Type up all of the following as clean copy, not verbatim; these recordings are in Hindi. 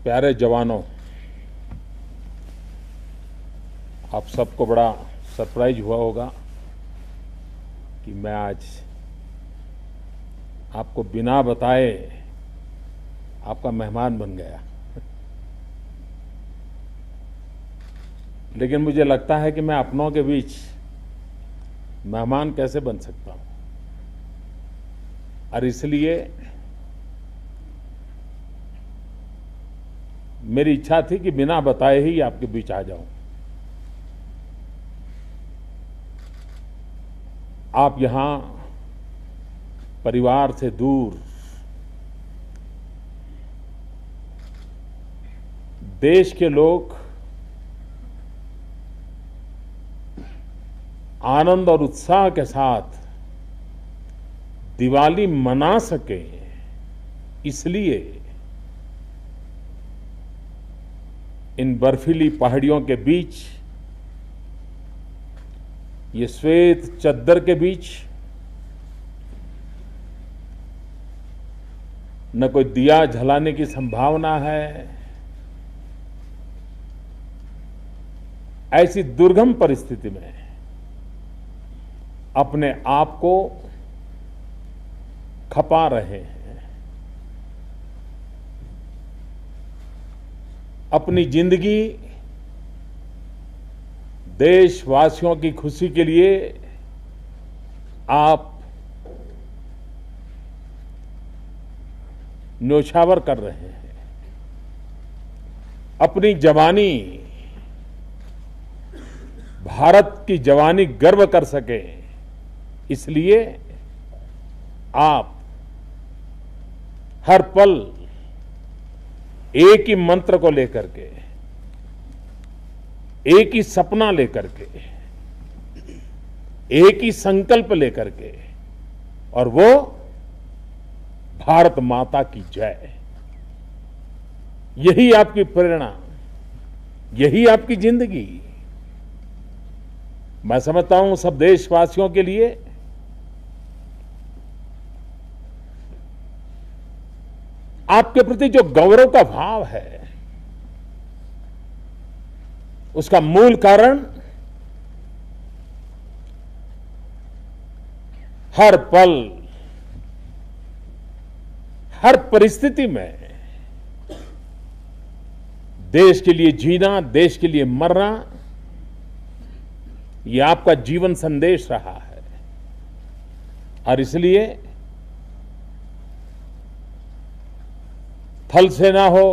प्यारे जवानों, आप सबको बड़ा सरप्राइज हुआ होगा कि मैं आज आपको बिना बताए आपका मेहमान बन गया। लेकिन मुझे लगता है कि मैं अपनों के बीच मेहमान कैसे बन सकता हूं, और इसलिए मेरी इच्छा थी कि बिना बताए ही आपके बीच आ जाऊं। आप यहां परिवार से दूर देश के लोग आनंद और उत्साह के साथ दिवाली मना सके, इसलिए इन बर्फीली पहाड़ियों के बीच, ये श्वेत चद्दर के बीच न कोई दिया जलाने की संभावना है, ऐसी दुर्गम परिस्थिति में अपने आप को खपा रहे हैं। अपनी जिंदगी देशवासियों की खुशी के लिए आप न्योछावर कर रहे हैं। अपनी जवानी, भारत की जवानी गर्व कर सके, इसलिए आप हर पल एक ही मंत्र को लेकर के, एक ही सपना लेकर के, एक ही संकल्प लेकर के, और वो भारत माता की जय। यही आपकी प्रेरणा, यही आपकी जिंदगी। मैं समझता हूं सब देशवासियों के लिए आपके प्रति जो गौरव का भाव है, उसका मूल कारण हर पल, हर परिस्थिति में देश के लिए जीना, देश के लिए मरना, ये आपका जीवन संदेश रहा है। और इसलिए थल सेना हो,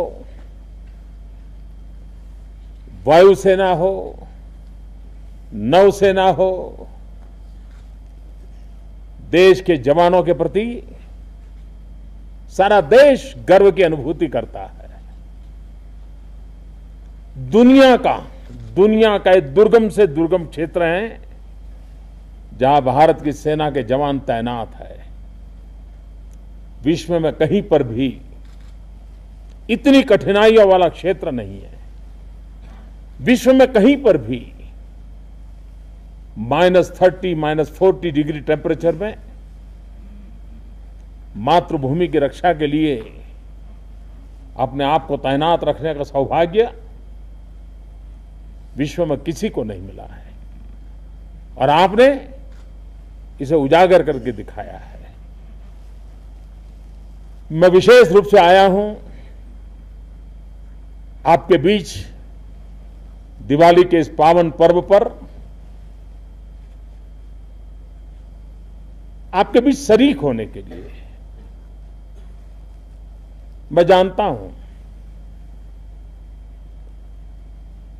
वायुसेना हो, नौसेना हो, देश के जवानों के प्रति सारा देश गर्व की अनुभूति करता है। दुनिया का एक दुर्गम से दुर्गम क्षेत्र है जहां भारत की सेना के जवान तैनात है। विश्व में कहीं पर भी इतनी कठिनाइयों वाला क्षेत्र नहीं है। विश्व में कहीं पर भी -30, -40 डिग्री टेम्परेचर में मातृभूमि की रक्षा के लिए अपने आप को तैनात रखने का सौभाग्य विश्व में किसी को नहीं मिला है, और आपने इसे उजागर करके दिखाया है। मैं विशेष रूप से आया हूं आपके बीच दिवाली के इस पावन पर्व पर आपके बीच शरीक होने के लिए। मैं जानता हूं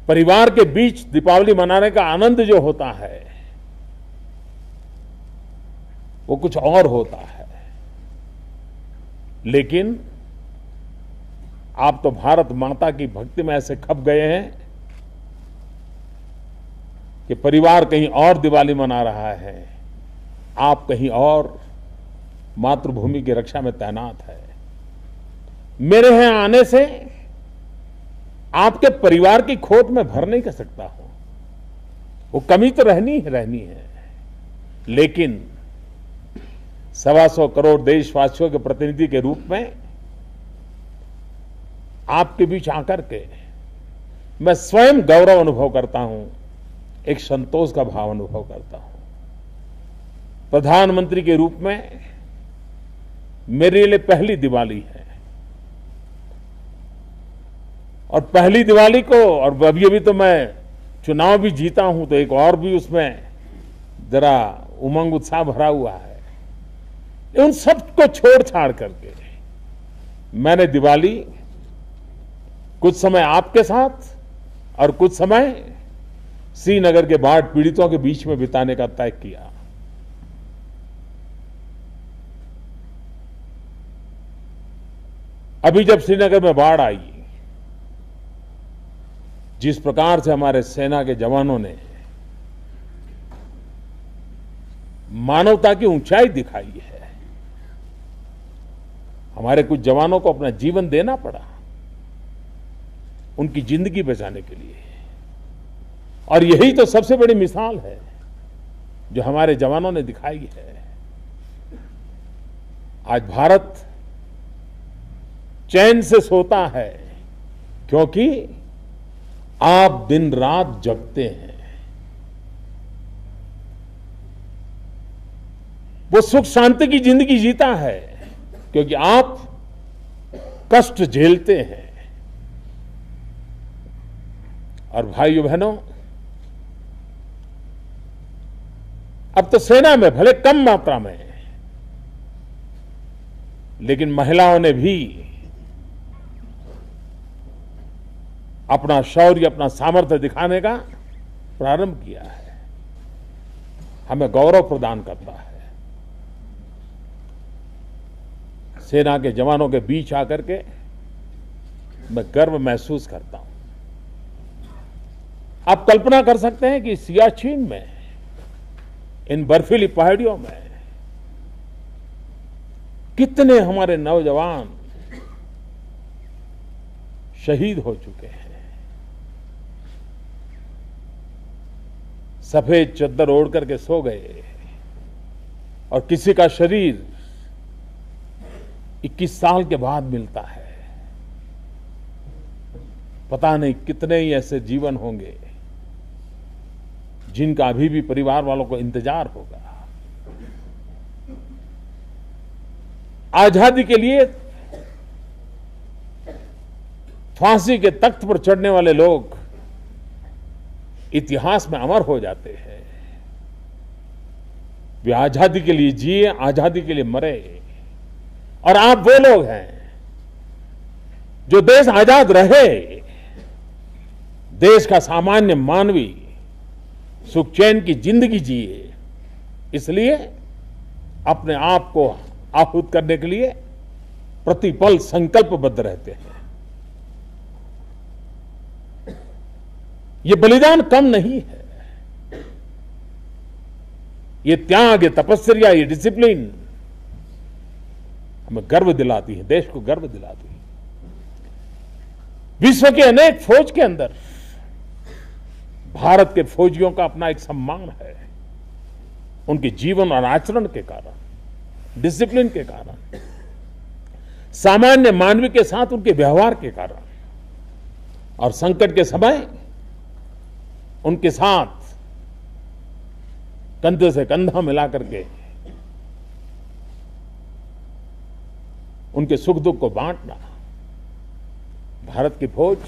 परिवार के बीच दीपावली मनाने का आनंद जो होता है वो कुछ और होता है, लेकिन आप तो भारत माता की भक्ति में ऐसे खप गए हैं कि परिवार कहीं और दिवाली मना रहा है, आप कहीं और मातृभूमि की रक्षा में तैनात है। मेरे यहां आने से आपके परिवार की खोट में भर नहीं कर सकता हूं, वो कमी तो रहनी है, लेकिन 125 करोड़ देशवासियों के प्रतिनिधि के रूप में आपके बीच आकर के मैं स्वयं गौरव अनुभव करता हूं, एक संतोष का भाव अनुभव करता हूं। प्रधानमंत्री के रूप में मेरे लिए पहली दिवाली है, और पहली दिवाली को, और अभी तो मैं चुनाव भी जीता हूं, तो एक और भी उसमें जरा उमंग उत्साह भरा हुआ है। उन सबको छोड़ छाड़ करके मैंने दिवाली कुछ समय आपके साथ और कुछ समय श्रीनगर के बाढ़ पीड़ितों के बीच में बिताने का तय किया। अभी जब श्रीनगर में बाढ़ आई, जिस प्रकार से हमारे सेना के जवानों ने मानवता की ऊंचाई दिखाई है, हमारे कुछ जवानों को अपना जीवन देना पड़ा उनकी जिंदगी बचाने के लिए, और यही तो सबसे बड़ी मिसाल है जो हमारे जवानों ने दिखाई है। आज भारत चैन से सोता है क्योंकि आप दिन रात जगते हैं। वो सुख शांति की जिंदगी जीता है क्योंकि आप कष्ट झेलते हैं। और भाइयों बहनों, अब तो सेना में भले कम मात्रा में, लेकिन महिलाओं ने भी अपना शौर्य, अपना सामर्थ्य दिखाने का प्रारंभ किया है। हमें गौरव प्रदान करता है। सेना के जवानों के बीच आकर के मैं गर्व महसूस करता हूं। आप कल्पना कर सकते हैं कि सियाचिन में, इन बर्फीली पहाड़ियों में कितने हमारे नौजवान शहीद हो चुके हैं। सफेद चद्दर ओढ़ करके सो गए, और किसी का शरीर 21 साल के बाद मिलता है। पता नहीं कितने ही ऐसे जीवन होंगे जिनका अभी भी परिवार वालों को इंतजार होगा। आजादी के लिए फांसी के तख्त पर चढ़ने वाले लोग इतिहास में अमर हो जाते हैं। वे आजादी के लिए जिए, आजादी के लिए मरे, और आप वो लोग हैं जो देश आजाद रहे, देश का सामान्य मानवी सुख चैन की जिंदगी जिए, इसलिए अपने आप को आहुत करने के लिए प्रतिपल संकल्पबद्ध रहते हैं। ये बलिदान कम नहीं है, ये त्याग, ये तपस्या, ये डिसिप्लिन हमें गर्व दिलाती है, देश को गर्व दिलाती है। विश्व के अनेक फौज के अंदर भारत के फौजियों का अपना एक सम्मान है, उनके जीवन और आचरण के कारण, डिसिप्लिन के कारण, सामान्य मानवी के साथ उनके व्यवहार के कारण, और संकट के समय उनके साथ कंधे से कंधा मिलाकर के उनके सुख दुख को बांटना। भारत की फौज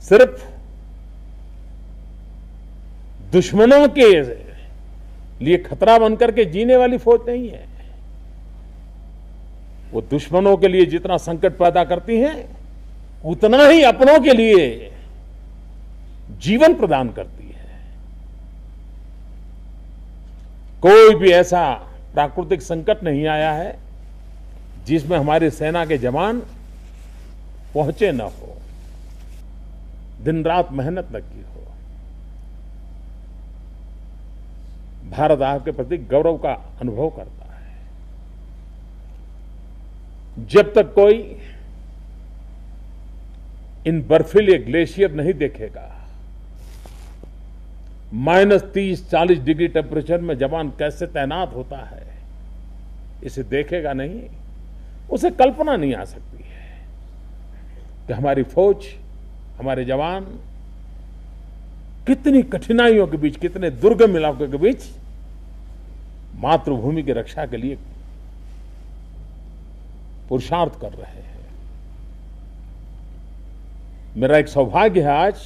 सिर्फ दुश्मनों के लिए खतरा बनकर के जीने वाली फौज नहीं है, वो दुश्मनों के लिए जितना संकट पैदा करती है उतना ही अपनों के लिए जीवन प्रदान करती है। कोई भी ऐसा प्राकृतिक संकट नहीं आया है जिसमें हमारी सेना के जवान पहुंचे न हो, दिन रात मेहनत न की हो। भारत आपके प्रति गौरव का अनुभव करता है। जब तक कोई इन बर्फीले ग्लेशियर नहीं देखेगा, -30-40 डिग्री टेम्परेचर में जवान कैसे तैनात होता है, इसे देखेगा नहीं, उसे कल्पना नहीं आ सकती है। कि हमारी फौज, हमारे जवान कितनी कठिनाइयों के बीच, कितने दुर्गम इलाकों के बीच मातृभूमि की रक्षा के लिए पुरुषार्थ कर रहे हैं। मेरा एक सौभाग्य है आज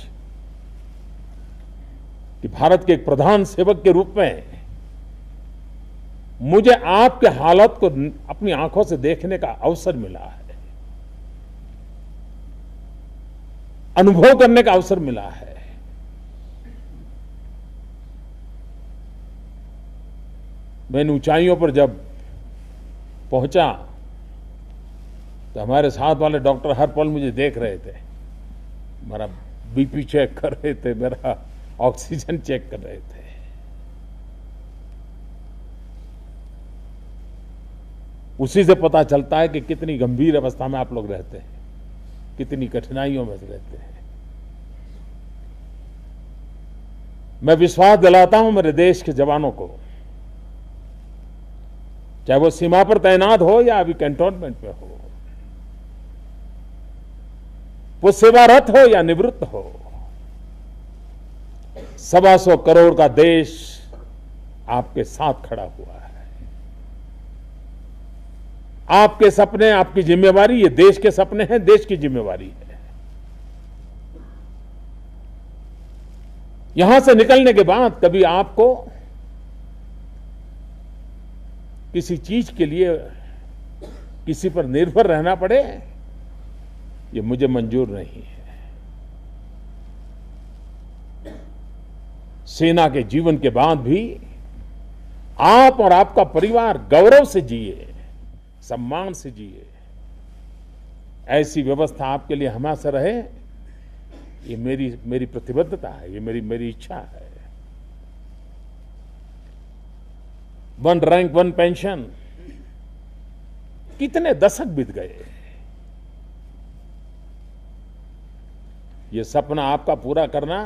कि भारत के एक प्रधान सेवक के रूप में मुझे आपके हालत को अपनी आंखों से देखने का अवसर मिला है, अनुभव करने का अवसर मिला है। मैं इन ऊंचाइयों पर जब पहुंचा तो हमारे साथ वाले डॉक्टर हर पल मुझे देख रहे थे, मेरा बीपी चेक कर रहे थे, मेरा ऑक्सीजन चेक कर रहे थे। उसी से पता चलता है कि कितनी गंभीर अवस्था में आप लोग रहते हैं, कितनी कठिनाइयों में रहते हैं। मैं विश्वास दिलाता हूं मेरे देश के जवानों को, चाहे वो सीमा पर तैनात हो या अभी कैंटोनमेंट में हो, वो सेवारत हो या निवृत्त हो, 125 करोड़ का देश आपके साथ खड़ा हुआ है। आपके सपने, आपकी जिम्मेवारी, ये देश के सपने हैं, देश की जिम्मेवारी है। यहां से निकलने के बाद कभी आपको किसी चीज के लिए किसी पर निर्भर रहना पड़े, ये मुझे मंजूर नहीं है। सेना के जीवन के बाद भी आप और आपका परिवार गौरव से जिए, सम्मान से जिए, ऐसी व्यवस्था आपके लिए हमेशा रहे, ये मेरी प्रतिबद्धता है, ये मेरी इच्छा है। 1 रैंक 1 पेंशन, कितने दशक बीत गए। ये सपना आपका पूरा करना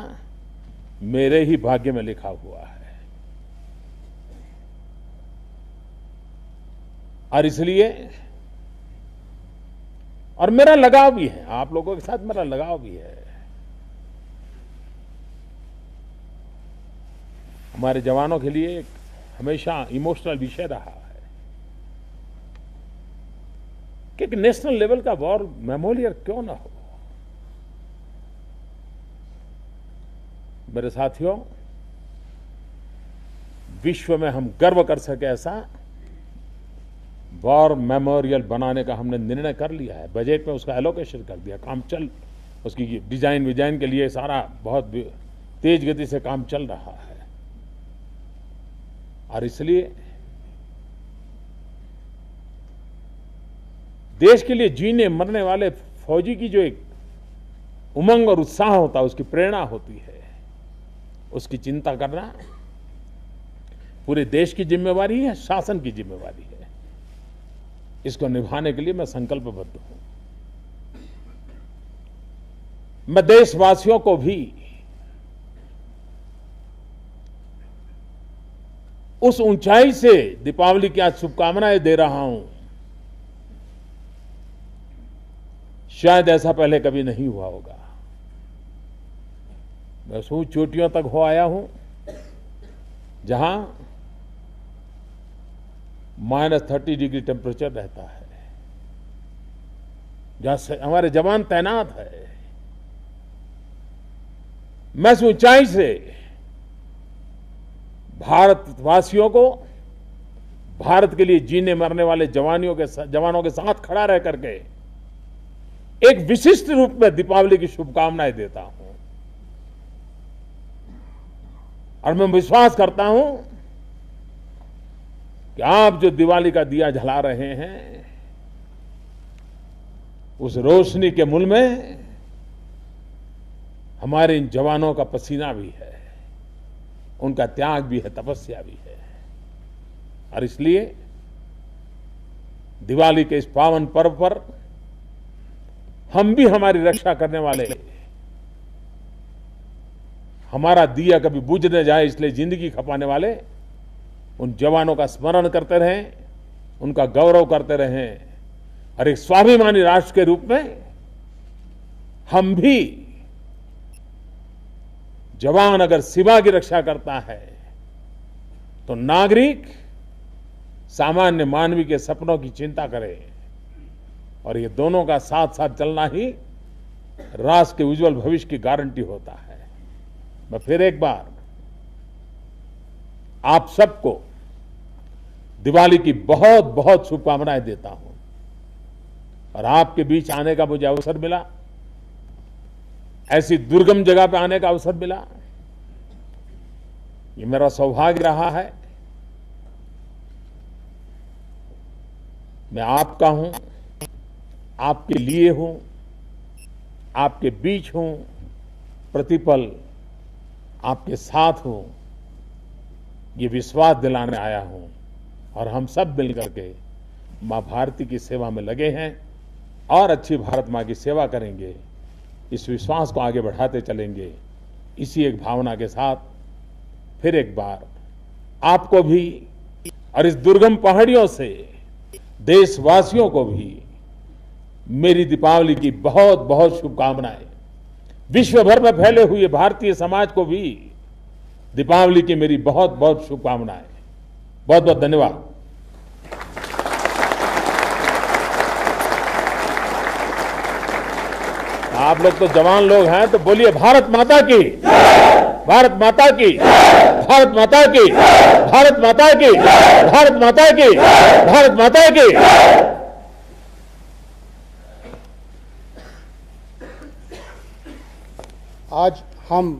मेरे ही भाग्य में लिखा हुआ है। और इसलिए, और मेरा लगाव भी है, आप लोगों के साथ मेरा लगाव भी है। हमारे जवानों के लिए एक हमेशा इमोशनल विषय रहा है कि एक नेशनल लेवल का वॉर मेमोरियल क्यों ना हो। मेरे साथियों, विश्व में हम गर्व कर सके ऐसा वॉर मेमोरियल बनाने का हमने निर्णय कर लिया है। बजट में उसका एलोकेशन कर दिया, काम चल, उसकी डिजाइन के लिए सारा बहुत तेज गति से काम चल रहा है। और इसलिए देश के लिए जीने मरने वाले फौजी की जो एक उमंग और उत्साह होता है, उसकी प्रेरणा होती है, उसकी चिंता करना पूरे देश की जिम्मेवारी है, शासन की जिम्मेवारी है। इसको निभाने के लिए मैं संकल्पबद्ध हूं। मैं देशवासियों को भी उस ऊंचाई से दीपावली की आज शुभकामनाएं दे रहा हूं। शायद ऐसा पहले कभी नहीं हुआ होगा। मैं चोटियों तक हो आया हूं जहां -30 डिग्री टेम्परेचर रहता है, जहां हमारे जवान तैनात है। मैं इस ऊंचाई से भारतवासियों को, भारत के लिए जीने मरने वाले जवानों के साथ खड़ा रह करके एक विशिष्ट रूप में दीपावली की शुभकामनाएं देता हूं। और मैं विश्वास करता हूं कि आप जो दिवाली का दिया जला रहे हैं, उस रोशनी के मूल में हमारे इन जवानों का पसीना भी है, उनका त्याग भी है, तपस्या भी है। और इसलिए दिवाली के इस पावन पर्व पर हम भी हमारी रक्षा करने वाले, हमारा दिया कभी बुझ न जाए इसलिए जिंदगी खपाने वाले उन जवानों का स्मरण करते रहें, उनका गौरव करते रहें और एक स्वाभिमानी राष्ट्र के रूप में हम भी, जवान अगर सीमा की रक्षा करता है तो नागरिक सामान्य मानवी के सपनों की चिंता करे, और ये दोनों का साथ साथ चलना ही राष्ट्र के उज्जवल भविष्य की गारंटी होता है। मैं फिर एक बार आप सबको दिवाली की बहुत बहुत शुभकामनाएं देता हूं, और आपके बीच आने का मुझे अवसर मिला, ऐसी दुर्गम जगह पे आने का अवसर मिला, ये मेरा सौभाग्य रहा है। मैं आपका हूं, आपके लिए हूं, आपके बीच हूं, प्रतिपल आपके साथ हूं, ये विश्वास दिलाने आया हूं, और हम सब मिलकर के मां भारती की सेवा में लगे हैं और अच्छी भारत मां की सेवा करेंगे। इस विश्वास को आगे बढ़ाते चलेंगे। इसी एक भावना के साथ फिर एक बार आपको भी और इस दुर्गम पहाड़ियों से देशवासियों को भी मेरी दीपावली की बहुत बहुत शुभकामनाएं। विश्व भर में फैले हुए भारतीय समाज को भी दीपावली की मेरी बहुत बहुत शुभकामनाएं। बहुत बहुत धन्यवाद। आप लोग तो जवान लोग हैं, तो बोलिए भारत माता की, भारत माता की, भारत माता की, भारत माता की, भारत माता की, भारत माता की। आज हम